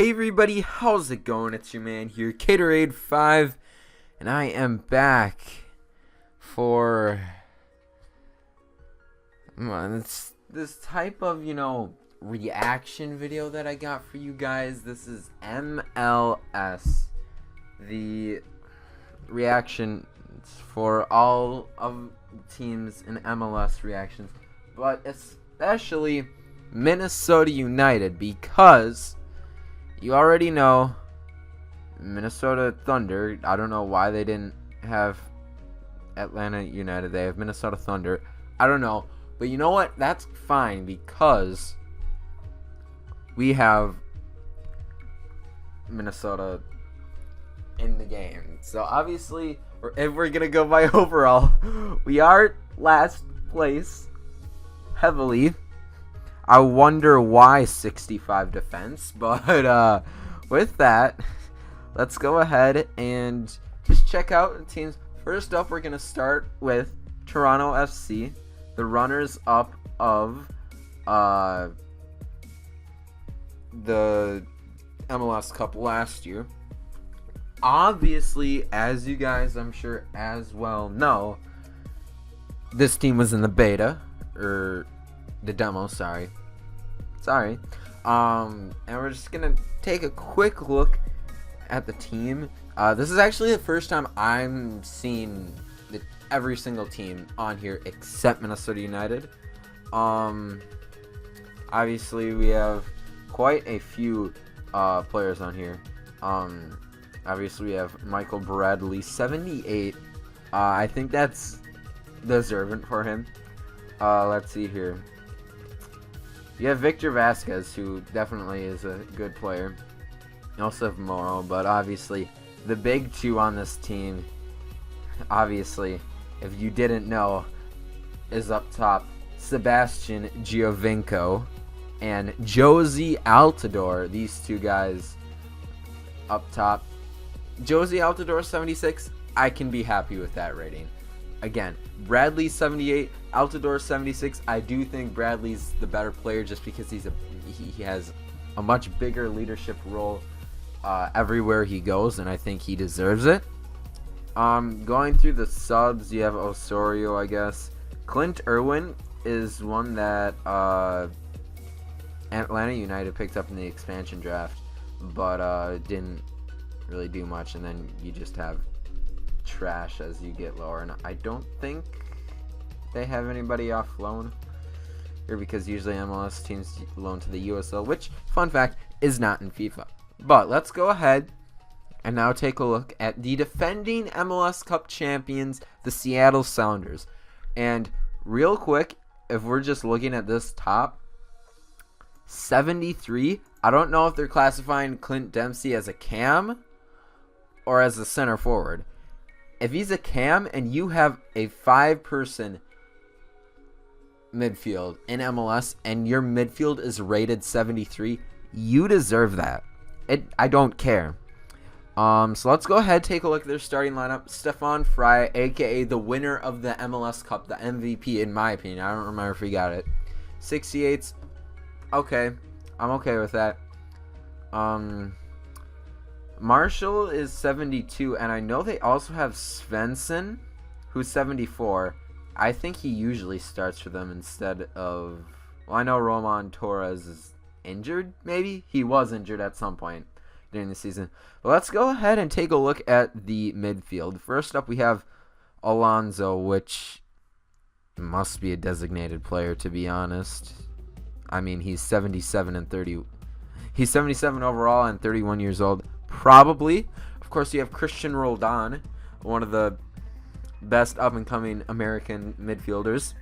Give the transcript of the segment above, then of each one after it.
Hey everybody, how's it going? It's your man here, Caterade 5, and I am back for this type of, reaction video that I got for you guys. This is MLS, the reaction for all of teams in MLS reactions, but especially Minnesota United, because you already know Minnesota Thunder. I don't know why they didn't have Atlanta United. They have Minnesota Thunder. I don't know. But you know what? That's fine because we have Minnesota in the game. So obviously, if we're going to go by overall, we are last place heavily. I wonder why 65 defense, but with that, let's go ahead and just check out the teams. First up, we're going to start with Toronto FC, the runners-up of the MLS Cup last year. Obviously, as you guys, I'm sure, as well know, this team was in the beta, or the demo, sorry. And we're just gonna take a quick look at the team. This is actually the first time I'm seeing every single team on here except Minnesota United. Obviously we have quite a few players on here. Obviously we have Michael Bradley, 78. I think that's deserving for him. Let's see here. You have Victor Vasquez, who definitely is a good player. You also have Morrow, but obviously the big two on this team, obviously, if you didn't know, is up top Sebastian Giovinco and Josie Altidore. These two guys up top. Josie Altidore, 76. I can be happy with that rating. Again, Bradley 78, Altidore 76. I do think Bradley's the better player just because he has a much bigger leadership role everywhere he goes, and I think he deserves it. Going through the subs, you have Osorio, I guess. Clint Irwin is one that Atlanta United picked up in the expansion draft, but didn't really do much, and then you just have trash as you get lower, and I don't think they have anybody off loan here because usually MLS teams loan to the USL, which, fun fact, is not in FIFA. But let's go ahead and now take a look at the defending MLS Cup champions, the Seattle Sounders. And real quick, if we're just looking at this top 73, I don't know if they're classifying Clint Dempsey as a cam or as a center forward. If he's a cam and you have a 5-person midfield in MLS and your midfield is rated 73, you deserve that. I don't care. So let's go ahead and take a look at their starting lineup. Stefan Frei, aka the winner of the MLS Cup, the MVP in my opinion. I don't remember if he got it. 68's okay. I'm okay with that. Marshall is 72, and I know they also have Svensson, who's 74. I think he usually starts for them instead of... Well, I know Roman Torres is injured, maybe? He was injured at some point during the season. But let's go ahead and take a look at the midfield. First up, we have Alonso, which must be a designated player, to be honest. I mean, he's 77 and 30. He's 77 overall and 31 years old. Probably. Of course, you have Christian Roldan, one of the best up-and-coming American midfielders.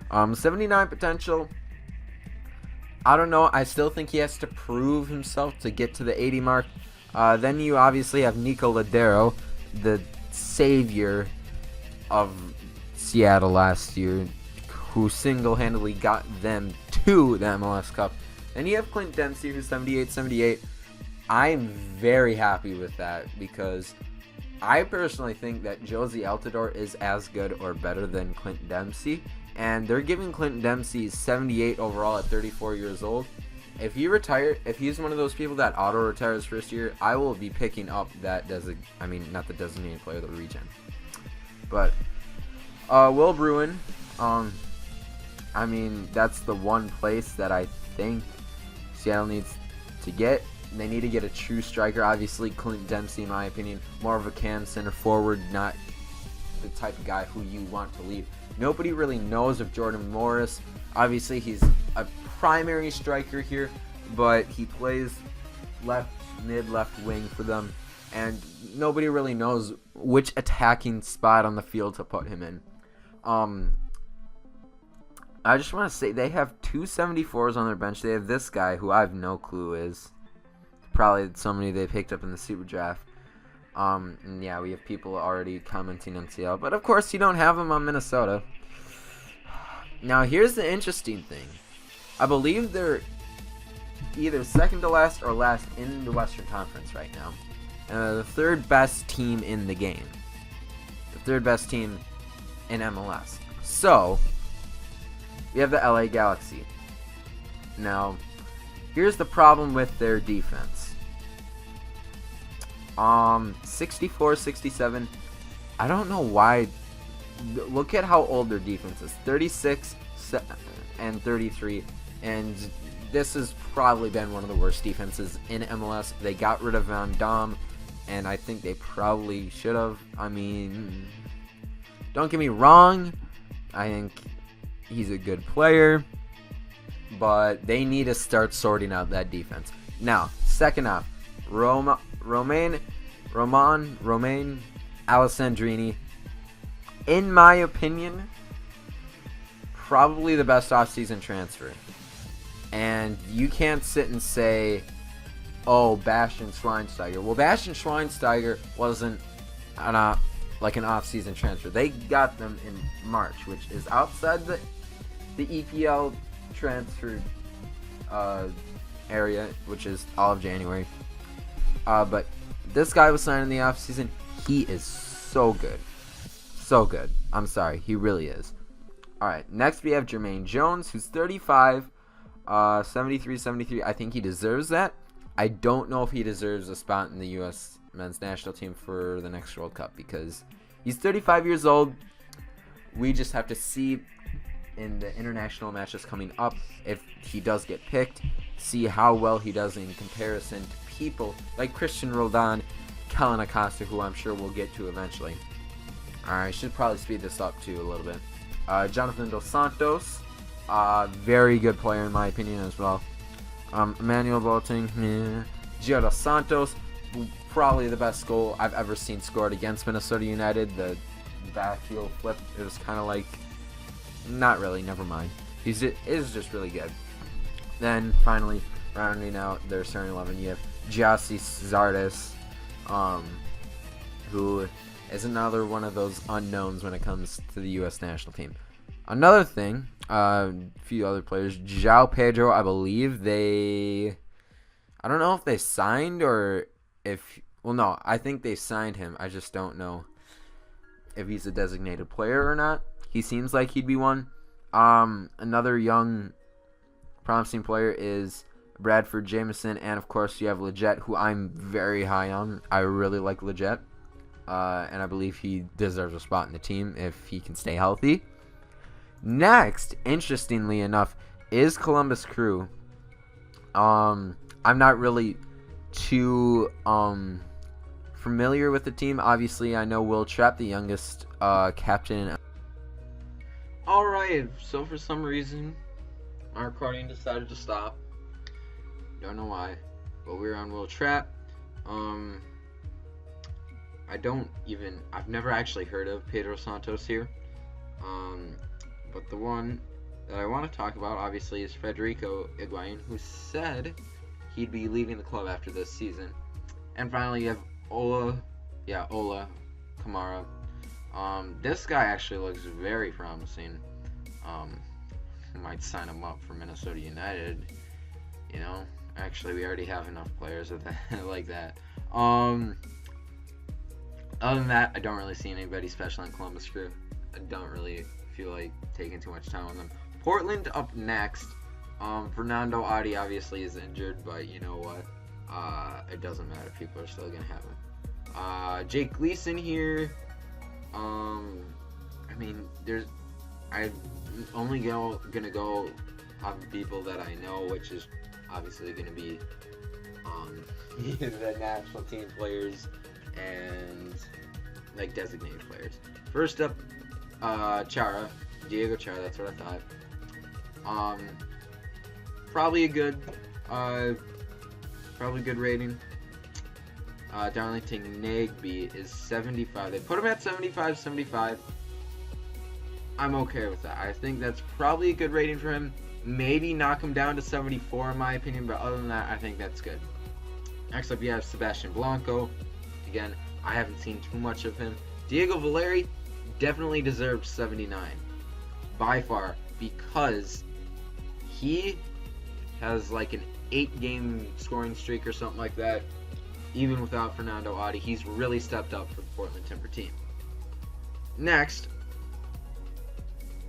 79 potential. I don't know. I still think he has to prove himself to get to the 80 mark. Then you obviously have Nico Ladero, the savior of Seattle last year, who single-handedly got them to the MLS Cup. And you have Clint Dempsey, who's 78. I'm very happy with that because I personally think that Josie Altidore is as good or better than Clint Dempsey. And they're giving Clint Dempsey 78 overall at 34 years old. if he's one of those people that auto retires first year, I will be picking up that not the designated player of the region. But Will Bruin, that's the one place that I think Seattle needs to get. They need to get a true striker. Obviously, Clint Dempsey, in my opinion, more of a cam center forward, not the type of guy who you want to lead. Nobody really knows of Jordan Morris. Obviously, he's a primary striker here, but he plays left wing for them, and nobody really knows which attacking spot on the field to put him in. I just want to say they have 274s on their bench. They have this guy who I have no clue is. Probably somebody they picked up in the Super Draft. And yeah, we have people already commenting on Seattle. But of course, you don't have them on Minnesota. Now, here's the interesting thing. I believe they're either second to last or last in the Western Conference right now. And the third best team in the game. The third best team in MLS. So, we have the LA Galaxy. Now, here's the problem with their defense. 64-67. I don't know why. Look at how old their defense is. 36 and 33. And this has probably been one of the worst defenses in MLS. They got rid of Van Dam, and I think they probably should have. Don't get me wrong. I think he's a good player, but they need to start sorting out that defense. Now, second off, Romain Alessandrini, in my opinion, probably the best offseason transfer. And you can't sit and say, oh, Bastian Schweinsteiger. Well, Bastian Schweinsteiger wasn't an off-season transfer. They got them in March, which is outside the EPL transfer area, which is all of January. But this guy was signed in the offseason. He is so good. So good. I'm sorry. He really is. Alright, next we have Jermaine Jones, who's 35, 73. I think he deserves that. I don't know if he deserves a spot in the U.S. men's national team for the next World Cup because he's 35 years old. We just have to see in the international matches coming up if he does get picked, see how well he does in comparison to people like Christian Roldan, Kellen Acosta, who I'm sure we'll get to eventually. I should probably speed this up too a little bit. Jonathan Dos Santos, very good player in my opinion as well. Emmanuel Boateng, Gio Dos Santos, probably the best goal I've ever seen scored against Minnesota United. The backfield flip, it was kind of like, not really, never mind. It is just really good. Then finally, rounding out their starting 11, you have Gyasi Zardes, who is another one of those unknowns when it comes to the U.S. national team. Another thing, a few other players. João Pedro, I believe I don't know if they signed or if... Well, no, I think they signed him. I just don't know if he's a designated player or not. He seems like he'd be one. Another young, promising player is Bradford Jameson. And, of course, you have Leggett, who I'm very high on. I really like Leggett. And I believe he deserves a spot in the team if he can stay healthy. Next, interestingly enough, is Columbus Crew. I'm not really too familiar with the team. Obviously, I know Will Trapp, the youngest captain. Alright, so for some reason, our recording decided to stop. Don't know why, but we're on Will Trapp. I've never actually heard of Pedro Santos here. But the one that I want to talk about, obviously, is Federico Higuain, who said he'd be leaving the club after this season. And finally, you have Ola Kamara. This guy actually looks very promising. Might sign him up for Minnesota United. You know, actually, we already have enough players with that, like that. Other than that, I don't really see anybody special in Columbus Crew. I don't really feel like taking too much time on them. Portland up next. Fernando Adi obviously is injured, but you know what? It doesn't matter. People are still gonna have him. Jake Gleason here. I mean, I'm only gonna go on people that I know, which is obviously gonna be the national team players and like designated players. First up, Chara, Diego Chara. That's what I thought. Probably a good rating. Darlington Nagbe is 75. They put him at 75. I'm okay with that. I think that's probably a good rating for him. Maybe knock him down to 74 in my opinion, but other than that, I think that's good. Next up, you have Sebastian Blanco. Again, I haven't seen too much of him. Diego Valeri definitely deserves 79 by far, because he has like an 8-game scoring streak or something like that. Even without Fernando Adi, he's really stepped up for the Portland Timber team. Next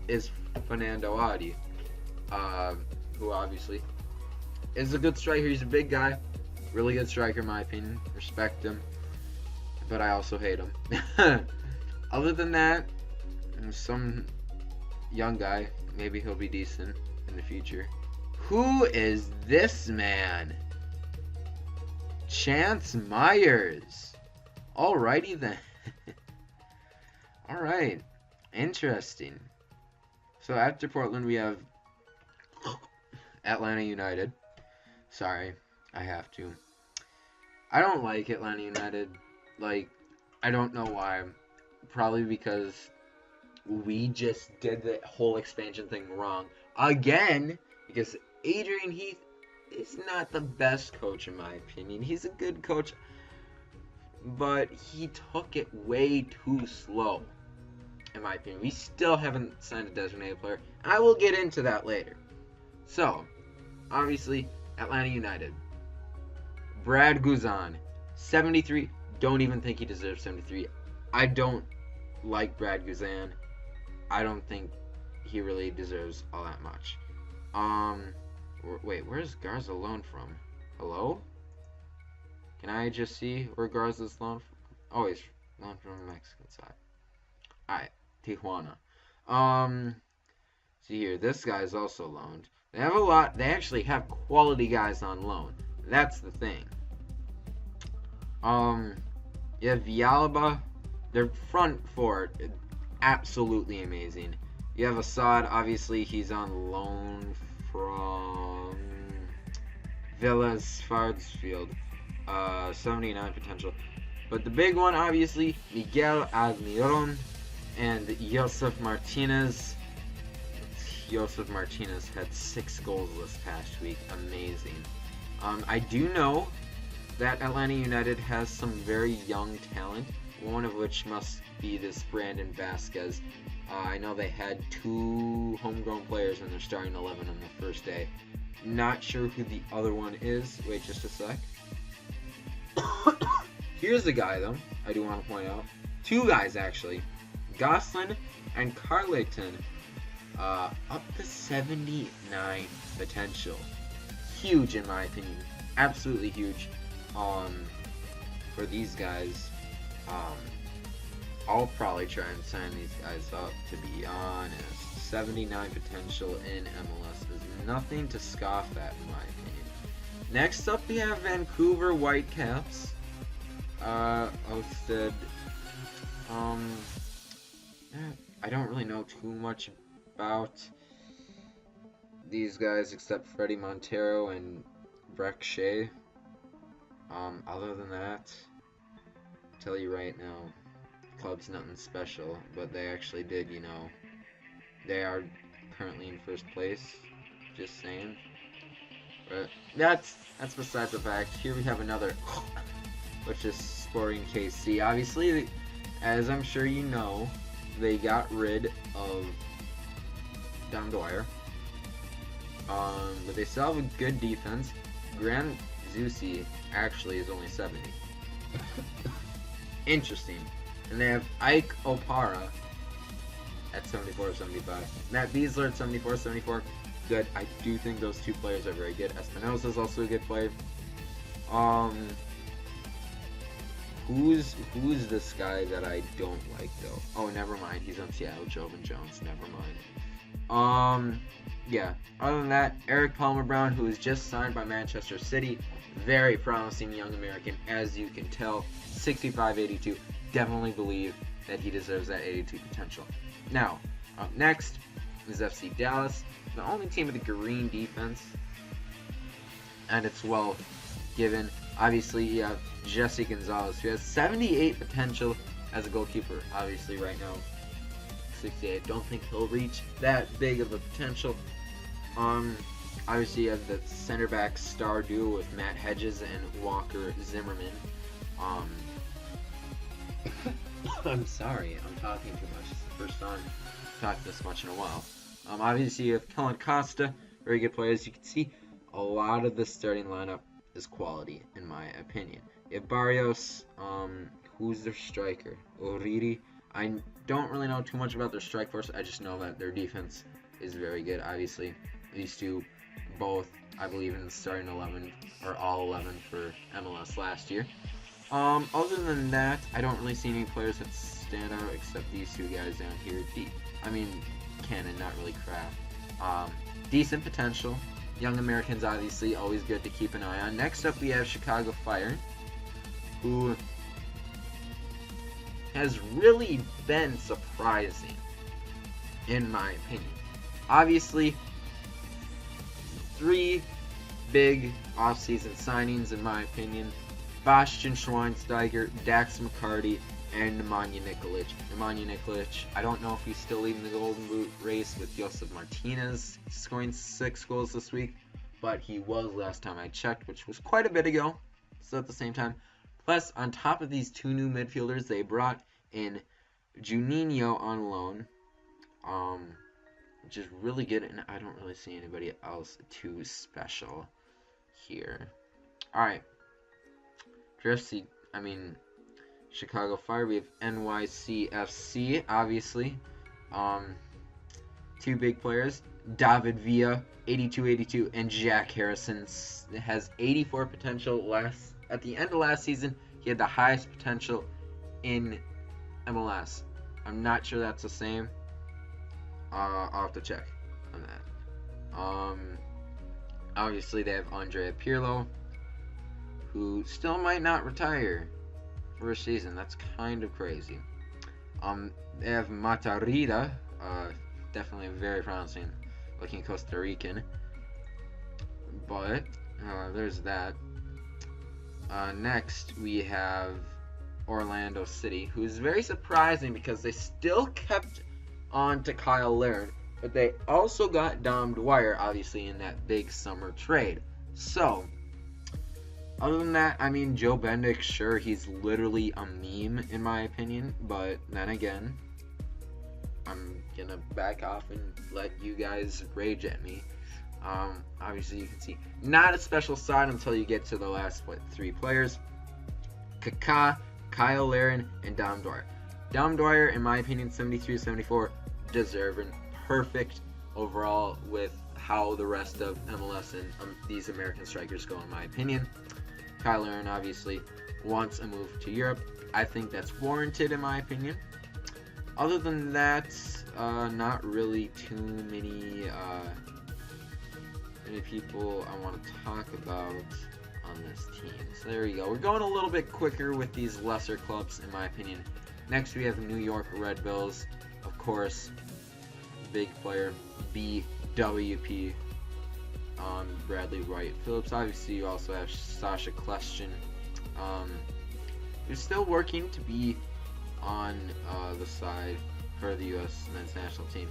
is Fernando Adi, who obviously is a good striker. He's a big guy, really good striker in my opinion. Respect him, but I also hate him. Other than that, some young guy, maybe he'll be decent in the future. Who is this man? Chance Myers. Alrighty then. Alright. Interesting. So after Portland we have Atlanta United. Sorry, I have to. I don't like Atlanta United. Like, I don't know why. Probably because we just did the whole expansion thing wrong. Again, because Adrian Heath is not the best coach in my opinion. He's a good coach, but he took it way too slow in my opinion. We still haven't signed a designated player. I will get into that later. So, obviously, Atlanta United. Brad Guzan, 73. Don't even think he deserves 73. I don't like Brad Guzan. I don't think he really deserves all that much. Wait, where's Garza loaned from? Hello? Can I just see where Garza's loaned from? Oh, he's loaned from the Mexican side. Alright, Tijuana. See here, this guy's also loaned. They have a lot, they actually have quality guys on loan. That's the thing. You have Villalba. Their front four, absolutely amazing. You have Assad, obviously he's on loan from Villas Farsfield, 79 potential. But the big one, obviously, Miguel Almiron and Josef Martinez. Josef Martinez had 6 goals this past week. Amazing. I do know that Atlanta United has some very young talent, one of which must be this Brandon Vasquez. I know they had 2 homegrown players in their starting 11 on the first day. Not sure who the other one is. Wait just a sec. Here's the guy, though, I do want to point out. 2 guys, actually. Goslin and Carleton. Up to 79 potential. Huge, in my opinion. Absolutely huge. For these guys. I'll probably try and sign these guys up, to be honest. 79 potential in MLS is nothing to scoff at, in my opinion. Next up, we have Vancouver Whitecaps. Hosted. I don't really know too much about these guys except Freddie Montero and Breck Shea. Other than that, I'll tell you right now, club's nothing special, but they actually did, you know, they are currently in first place, just saying. But that's besides the fact. Here we have another, which is Sporting KC. Obviously, as I'm sure you know, they got rid of Dom Dwyer, but they still have a good defense. Grant Zusi actually is only 70. Interesting. And they have Ike Opara at 74-75. Matt Beasler at 74-74. good. I do think those two players are very good. Espinosa is also a good player. Um, who's this guy that I don't like though? Oh, never mind. He's on Seattle. Jovan Jones. Never mind. Yeah. Other than that, Eric Palmer Brown, who is just signed by Manchester City, very promising young American, as you can tell. 65-82. Definitely believe that he deserves that 82 potential. Now, up next is FC Dallas, the only team with a green defense, and it's well given. Obviously, you have Jesse Gonzalez, who has 78 potential as a goalkeeper. Obviously, right now, 68. Don't think he'll reach that big of a potential. Obviously, you have the center back star duo with Matt Hedges and Walker Zimmerman. I'm sorry, I'm talking too much. It's the first time I've talked this much in a while. Obviously, you have Kellen Costa, very good player. As you can see, a lot of the starting lineup is quality, in my opinion. You have Barrios, who's their striker? Oriri. I don't really know too much about their strike force. I just know that their defense is very good. Obviously, these two, both, I believe, in the starting 11, or all 11 for MLS last year. Other than that, I don't really see any players that stand out except these two guys down here. Cannon, not really Kraft. Decent potential. Young Americans, obviously, always good to keep an eye on. Next up, we have Chicago Fire, who has really been surprising, in my opinion. Obviously, 3 big offseason signings, in my opinion. Bastian Schweinsteiger, Dax McCarty, and Nemanja Nikolic. Nemanja Nikolic, I don't know if he's still leading the Golden Boot race with Josef Martinez scoring 6 goals this week, but he was last time I checked, which was quite a bit ago. So at the same time, plus on top of these 2 new midfielders, they brought in Juninho on loan, which is really good, and I don't really see anybody else too special here. All right. Chicago Fire, we have NYCFC, obviously. 2 big players, David Villa, 82-82, and Jack Harrison has 84 potential. At the end of last season, he had the highest potential in MLS. I'm not sure that's the same. I'll have to check on that. Obviously, they have Andrea Pirlo, who still might not retire for a season. That's kind of crazy. They have Matarrita, definitely very promising looking Costa Rican. But there's that. Next, we have Orlando City, who's very surprising because they still kept on to Kyle Larin, but they also got Dom Dwyer, obviously, in that big summer trade. So, other than that, Joe Bendick, sure, he's literally a meme, in my opinion, but then again, I'm gonna back off and let you guys rage at me. Obviously, you can see, not a special side until you get to the last, 3 players. Kaká, Kyle Larin, and Dom Dwyer. Dom Dwyer, in my opinion, 73-74, deserving, perfect overall with how the rest of MLS and these American strikers go, in my opinion. Kyle Larin obviously wants a move to Europe. I think that's warranted, in my opinion. Other than that, not really too many people I want to talk about on this team. So there you go. We're going a little bit quicker with these lesser clubs, in my opinion. Next, we have New York Red Bulls. Of course, big player BWP. Bradley Wright Phillips. Obviously, you also have Sasha Kljestan, who's still working to be on the side for the U.S. men's national team.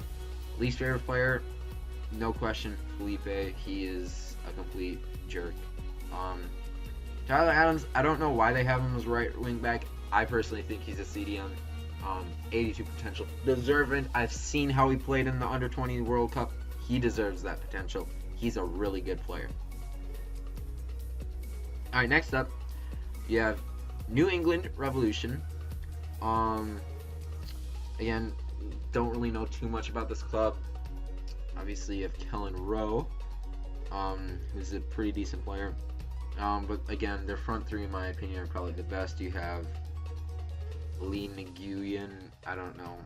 Least favorite player, no question, Felipe. He is a complete jerk. Tyler Adams, I don't know why they have him as right wing back. I personally think he's a CDM. 82 potential. Deserving. I've seen how he played in the Under-20 World Cup. He deserves that potential. He's a really good player. Alright, next up, you have New England Revolution. Again, don't really know too much about this club. Obviously, you have Kellen Rowe, who's a pretty decent player. But again, their front three, in my opinion, are probably the best. You have Lee Nguyen, I don't know.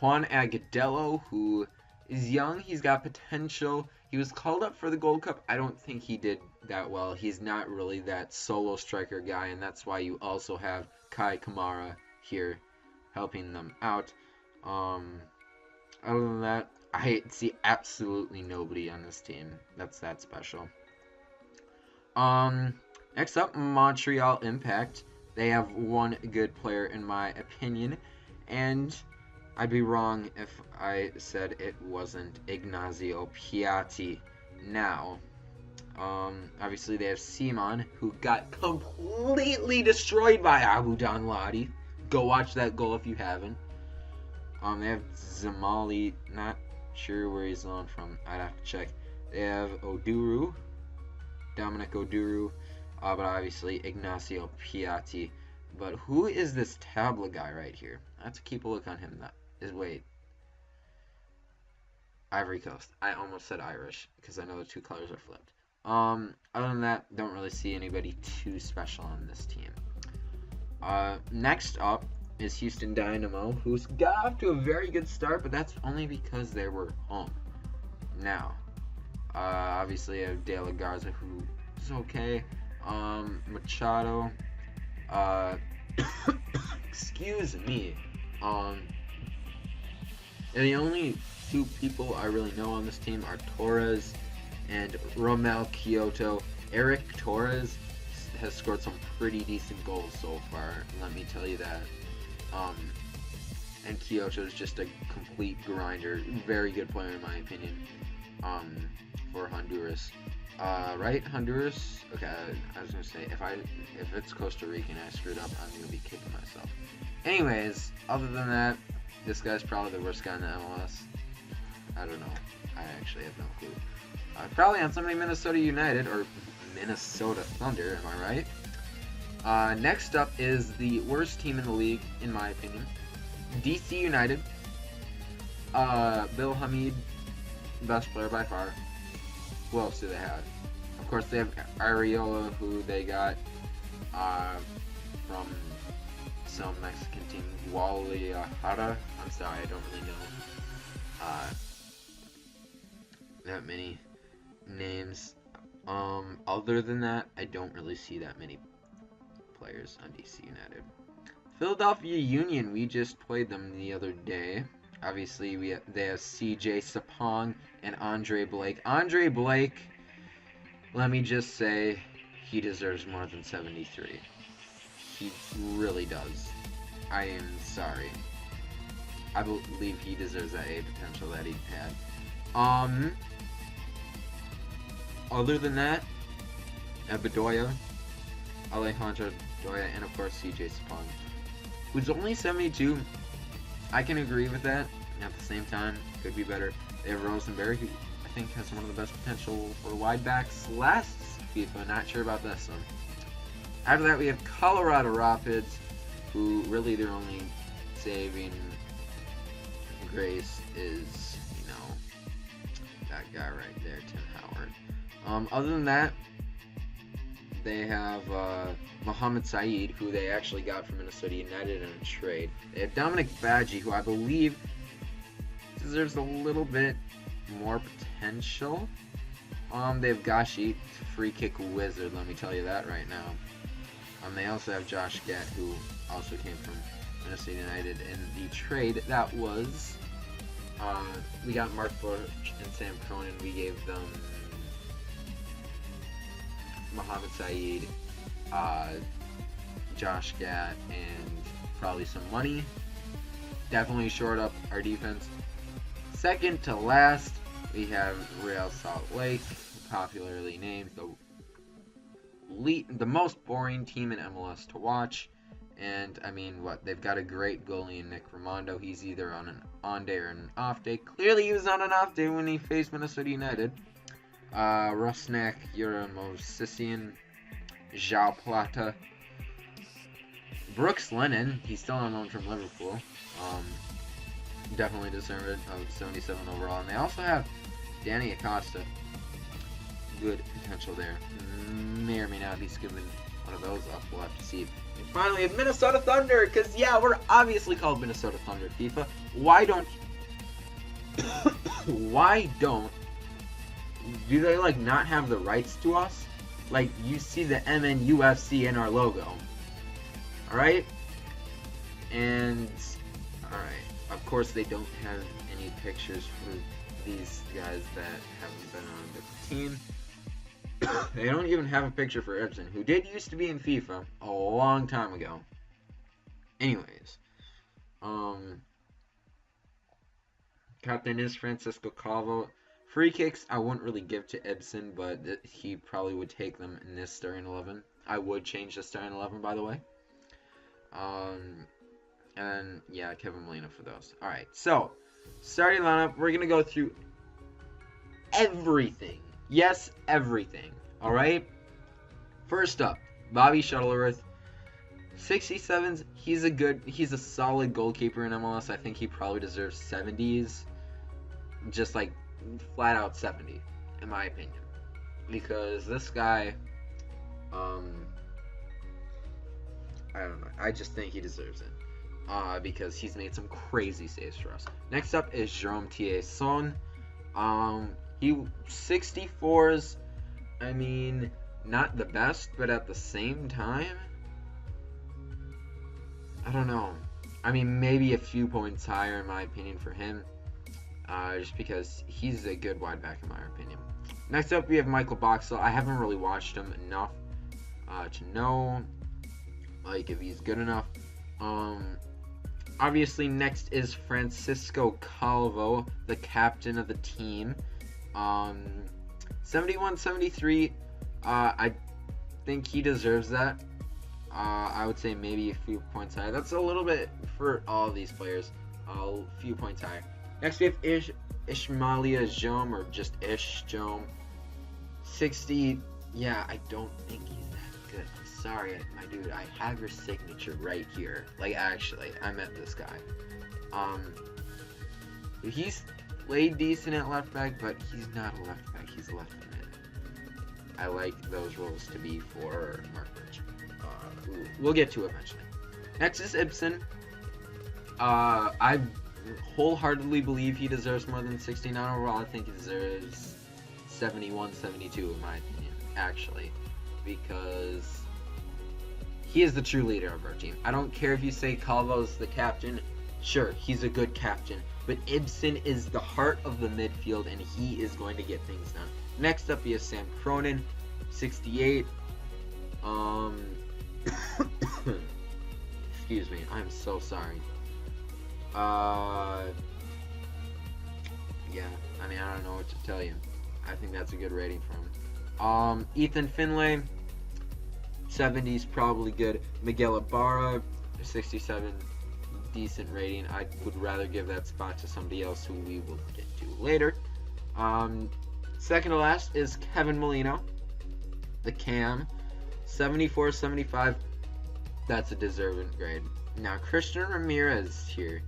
Juan Agudelo, who is young. He's got potential. He was called up for the Gold Cup. I don't think he did that well. He's not really that solo striker guy, and that's why you also have Kai Kamara here helping them out. Other than that, I see absolutely nobody on this team that's that special. Next up, Montreal Impact. They have one good player in my opinion, and I'd be wrong if I said it wasn't Ignacio Piatti. Now, obviously they have Simon, who got completely destroyed by Abu Danladi. Go watch that goal if you haven't. They have Zamali, not sure where he's on from. I'd have to check. They have Oduru, Dominic Oduru, but obviously Ignacio Piatti. But who is this Tabla guy right here? I have to keep a look on him. Wait. Ivory Coast. I almost said Irish because I know the two colors are flipped. Other than that, don't really see anybody too special on this team. Next up is Houston Dynamo, who's got off to a very good start, but that's only because they were home. Now, obviously I have De La Garza, who is okay. Machado, excuse me. The only two people I really know on this team are Torres and Romel Kyoto. Eric Torres has scored some pretty decent goals so far, let me tell you that. And Kyoto is just a complete grinder. Very good player in my opinion. For Honduras. Right? Honduras? Okay, I was gonna say if it's Costa Rican and I screwed up, I'm gonna be kicking myself. Anyways, other than that, this guy's probably the worst guy in the MLS. I don't know. I actually have no clue. Probably on somebody Minnesota United or Minnesota Thunder, am I right? Next up is the worst team in the league, in my opinion. DC United. Bill Hamid, best player by far. Who else do they have? Of course, they have Ariola, who they got from some Mexican team, Guadalajara. I'm sorry, I don't really know that many names. Other than that, I don't really see that many players on DC United. Philadelphia Union, we just played them the other day. Obviously, they have CJ Sapong and Andre Blake. Andre Blake, let me just say, he deserves more than 73. He really does. I am sorry. I believe he deserves that A potential that he had. Other than that, Bedoya, Alejandro Bedoya, and of course CJ Sapong, who's only 72. I can agree with that. At the same time, could be better. They have Rosenberg, who I think has one of the best potential for wide backs last FIFA. Not sure about this one. After that, we have Colorado Rapids, who really their only saving grace is, that guy right there, Tim Howard. Other than that, they have Mohamed Saeed, who they actually got from Minnesota United in a trade. They have Dominic Badgie, who I believe deserves a little bit more potential. They have Gashi, free kick wizard, let me tell you that right now. They also have Josh Gatt, who also came from Minnesota United in the trade. That was, we got Mark Bush and Sam Cronin. We gave them Mohamed Saeed, Josh Gatt, and probably some money. Definitely shored up our defense. Second to last, we have Real Salt Lake, popularly named the most boring team in MLS to watch. And I mean, they've got a great goalie in Nick Raimondo. He's either on an on day or an off day. Clearly he was on an off day when he faced Minnesota United. Rusnak, Uramosisian, João Plata, Brooks Lennon, he's still on loan from Liverpool. Definitely deserved of 77 overall. And they also have Danny Acosta. Good potential there. May or may not be scooping one of those up. We'll have to see. And finally, Minnesota Thunder, because yeah, we're obviously called Minnesota Thunder FIFA. Why don't do they like not have the rights to us? Like, you see the MNUFC in our logo. Alright? And alright. Of course they don't have any pictures for these guys that haven't been on the team. They don't even have a picture for Ibsen, who did used to be in FIFA a long time ago. Anyways. Captain is Francisco Calvo. Free kicks I wouldn't really give to Ibsen, but he probably would take them in this starting 11. I would change the starting 11, by the way. And yeah, Kevin Molina for those. Alright, so starting lineup, we're gonna go through everything. Yes, everything. Alright? First up, Bobby Shuttleworth. 67s, he's a solid goalkeeper in MLS. I think he probably deserves 70s. Just like flat out 70, in my opinion. Because this guy, I don't know. I just think he deserves it. Because he's made some crazy saves for us. Next up is Jerome Tieson. He 64s. I mean, not the best, but at the same time, I don't know. I mean, maybe a few points higher in my opinion for him. Just because he's a good wide back in my opinion. Next up, we have Michael Boxall. I haven't really watched him enough to know like if he's good enough. Obviously, next is Francisco Calvo, the captain of the team. 71, 73. I think he deserves that. I would say maybe a few points higher. That's a little bit for all of these players. A few points higher. Next we have Ishmaelia Jom, or just Ish Jom. 60. Yeah, I don't think he's that good. I'm sorry, my dude. I have your signature right here. Like, actually, I met this guy. He's played decent at left back, but he's not a left back. He's a left mid. I like those roles to be for Mark Rich. We'll get to it eventually. Next is Ibsen. I wholeheartedly believe he deserves more than 69 overall. I think he deserves 71, 72 in my opinion, actually, because he is the true leader of our team. I don't care if you say Calvo's the captain. Sure, he's a good captain, but Ibsen is the heart of the midfield, and he is going to get things done. Next up, we have Sam Cronin, 68. Excuse me, I'm so sorry. Yeah, I mean, I don't know what to tell you. I think that's a good rating for him. Ethan Finlay, 70's probably good. Miguel Ibarra, 67, decent rating. I would rather give that spot to somebody else who we will get to later. Second to last is Kevin Molino, the Cam, 74, 75. That's a deserving grade. Now, Christian Ramirez here,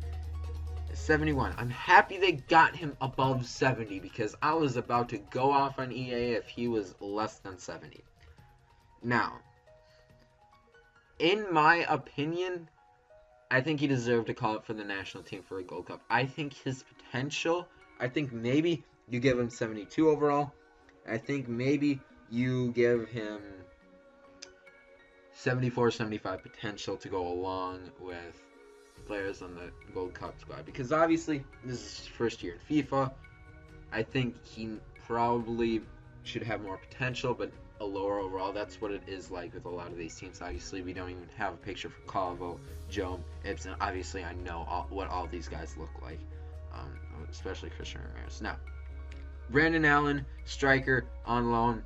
71. I'm happy they got him above 70 because I was about to go off on EA if he was less than 70. Now, in my opinion, I think he deserved to call up for the national team for a Gold Cup. I think his potential, I think maybe you give him 72 overall. I think maybe you give him 74, 75 potential to go along with players on the Gold Cup squad. Because obviously, this is his first year in FIFA. I think he probably should have more potential, but a lower overall. That's what it is like with a lot of these teams. Obviously, we don't even have a picture for Calvo, Joe, Ibsen. Obviously, I know what all these guys look like, especially Christian Ramirez. Now, Brandon Allen, striker, on loan.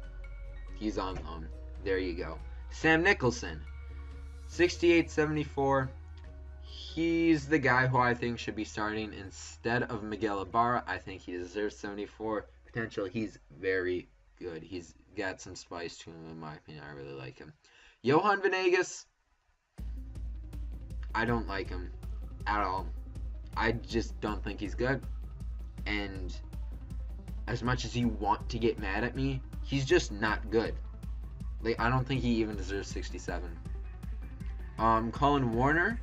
He's on loan. There you go. Sam Nicholson, 68-74. He's the guy who I think should be starting instead of Miguel Ibarra. I think he deserves 74 potential. He's very good. He's got some spice to him, in my opinion. I really like him. Johan Venegas, I don't like him at all. I just don't think he's good. And as much as you want to get mad at me, he's just not good. Like, I don't think he even deserves 67. Colin Warner,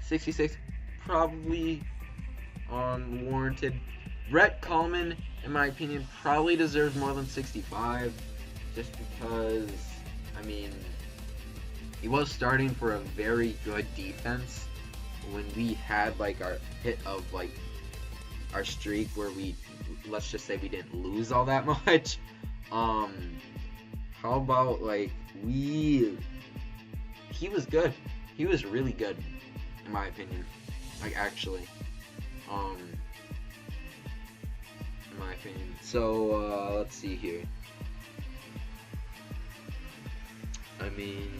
66, probably warranted. Brett Coleman, in my opinion, probably deserves more than 65, just because, I mean, he was starting for a very good defense when we had like our hit of like our streak where we, let's just say, we didn't lose all that much. How about like he was good. He was really good, in my opinion. Like, actually, in my opinion. So let's see here. I mean,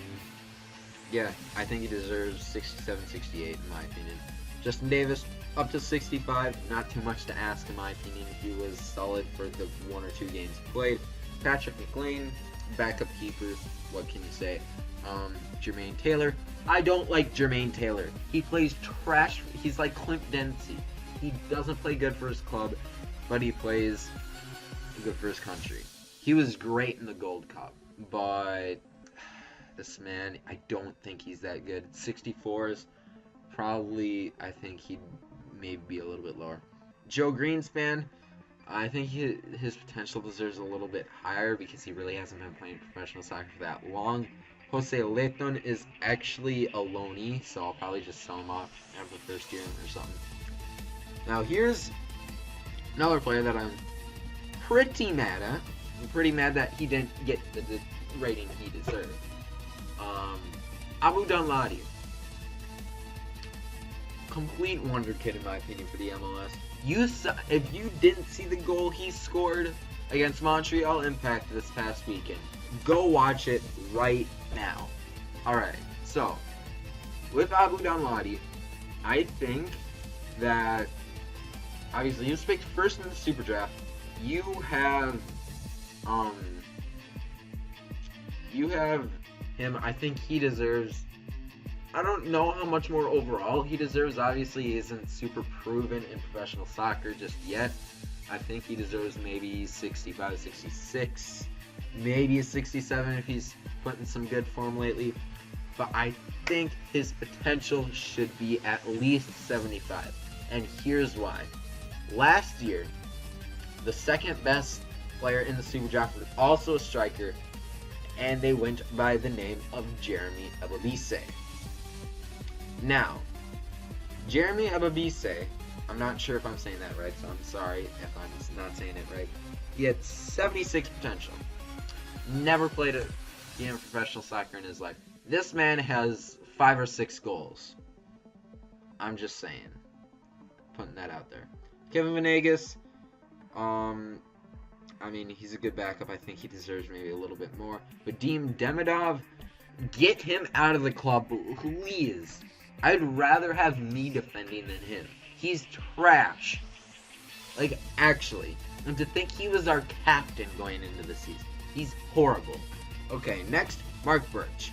yeah, I think he deserves 67, 68 in my opinion. Justin Davis, up to 65, not too much to ask in my opinion. He was solid for the 1 or 2 games he played. Patrick McLean, backup keeper, what can you say? Jermaine Taylor, I don't like Jermaine Taylor. He plays trash. He's like Clint Dempsey. He doesn't play good for his club, but he plays good for his country. He was great in the Gold Cup, but this man, I don't think he's that good. 64s, probably, I think he'd maybe be a little bit lower. Joe Greenspan, I think his potential deserves a little bit higher because he really hasn't been playing professional soccer for that long. Jose Leton is actually a loanee, so I'll probably just sell him off after the first year or something. Now here's another player that I'm pretty mad at. I'm pretty mad that he didn't get the rating he deserved. Abu Danladi. Complete wonder kid in my opinion for the MLS. If you didn't see the goal he scored against Montreal Impact this past weekend, go watch it right now. Alright, so with Abu Danladi, I think that obviously he was picked first in the Super Draft. You have him. I think he deserves, I don't know how much more overall he deserves. Obviously, he isn't super proven in professional soccer just yet. I think he deserves maybe 65, 66, maybe a 67 if he's put in some good form lately. But I think his potential should be at least 75. And here's why. Last year, the second best player in the Super Draft was also a striker, and they went by the name of Jeremy Ebobisse. Now, Jeremy Ebobisse, I'm not sure if I'm saying that right, so I'm sorry if I'm not saying it right. He had 76 potential. Never played a game of professional soccer in his life. This man has 5 or 6 goals. I'm just saying. Putting that out there. Kevin Venegas, I mean, he's a good backup. I think he deserves maybe a little bit more. Vadim Demidov, get him out of the club, please. I'd rather have me defending than him. He's trash. Like, actually. And to think he was our captain going into the season. He's horrible. Okay, next, Mark Birch.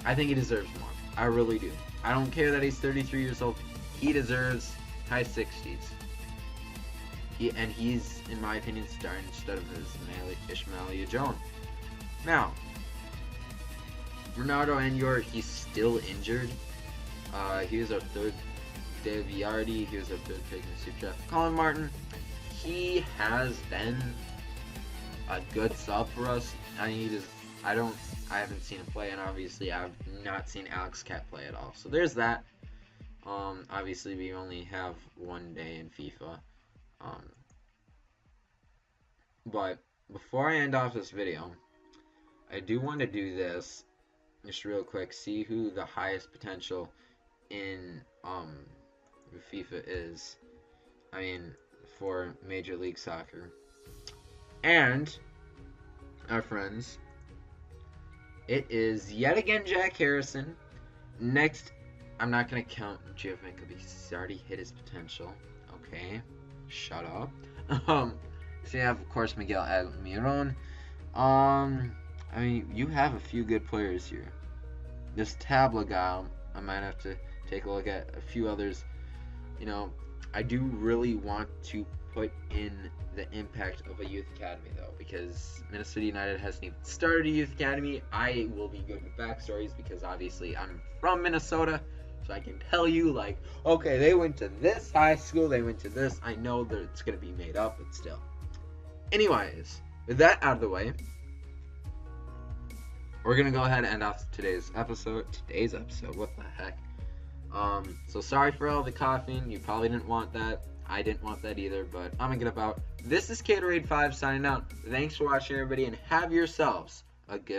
I think he deserves more. I really do. I don't care that he's 33 years old. He deserves high 60s. And he's, in my opinion, starting instead of Ismail Jones. Now, Ronaldo Anyor, he's still injured. He was our third. Dave Yardi, he was our third pick in the Super Draft. Colin Martin, he has been a good sub for us. I mean, I haven't seen him play, and obviously I've not seen Alex Cat play at all. So there's that. Obviously we only have one day in FIFA. But before I end off this video, I do want to do this just real quick. See who the highest potential in FIFA is. I mean, for Major League Soccer. And our friends, it is yet again Jack Harrison. Next, I'm not gonna count Giovinco because he's already hit his potential. Okay, shut up. So you have, of course, Miguel Almiron. I mean, you have a few good players here. This Tabla, I might have to take a look at a few others. You know, I do really want to put in the impact of a youth academy, though, because Minnesota United hasn't even started a youth academy. I will be good with backstories because obviously I'm from Minnesota, so I can tell you, like, okay, they went to this high school, they went to this. I know that it's going to be made up, but still. Anyways, with that out of the way, we're going to go ahead and end off today's episode. What the heck? So sorry for all the coughing. You probably didn't want that. I didn't want that either, but I'm gonna get about. This is Gatorade 5 signing out. Thanks for watching, everybody, and have yourselves a good